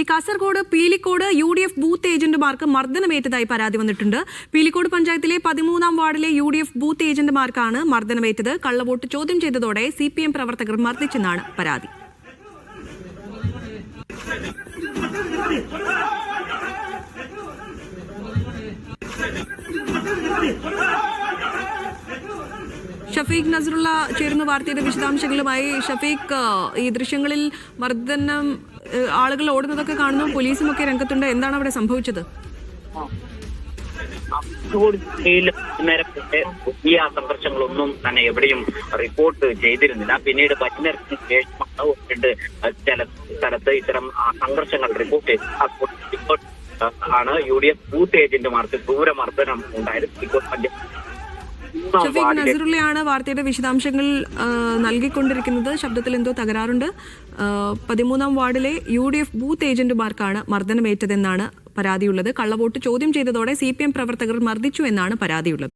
ഇനി Kasaragod Pilicode UDF booth ഏജന്റുമാർക്ക് മർദ്ദനമേറ്റതായി പരാതി വന്നിട്ടുണ്ട്. പീലിക്കോട് പഞ്ചായത്തിലെ 13-ാം വാർഡിലെ UDF ബൂത്ത് ഏജന്റുമാർക്കാണ് മർദ്ദനമേറ്റത്. കള്ളവോട്ട് ചോദ്യം ചെയ്തതോടെ CPM പ്രവർത്തകർ മർദ്ദിച്ചെന്നാണ് പരാതി. ഷഫീഖ് നസറുള്ള ചേരുന്ന വാർത്തയുടെ വിശദാംശങ്ങളുമായി. ഷഫീഖ്, ഈ ദൃശ്യങ്ങളിൽ മർദ്ദനം, ആളുകൾ ഓടുന്നതൊക്കെ കാണുന്നു, പോലീസും ഒക്കെ രംഗത്തുണ്ട്. എന്താണ് അവിടെ സംഭവിച്ചത്? വലിയ സംഘർഷങ്ങളൊന്നും തന്നെ എവിടെയും റിപ്പോർട്ട് ചെയ്തിരുന്നില്ല. പിന്നീട് വൈകുന്നേരത്തിന് ശേഷമാണ് ചില സ്ഥലത്ത് ഇത്തരം സംഘർഷങ്ങൾ റിപ്പോർട്ട് ആണ്. UDF ബൂത്ത് ഏജന്റുമാർക്ക് ക്രൂരമർദ്ദനം ഉണ്ടായത്. ഷഫീഖ് നസറുള്ളയാണ് വാർത്തയുടെ വിശദാംശങ്ങൾ നൽകിക്കൊണ്ടിരിക്കുന്നത്. ശബ്ദത്തിൽ എന്തോ തകരാറുണ്ട്. 13-ാം വാർഡിലെ UDF ബൂത്ത് ഏജന്റുമാർക്കാണ് മർദ്ദനമേറ്റതെന്നാണ് പരാതിയുള്ളത്. കള്ളവോട്ട് ചോദ്യം ചെയ്തതോടെ CPM പ്രവർത്തകർ മർദ്ദിച്ചു എന്നാണ് പരാതിയുള്ളത്.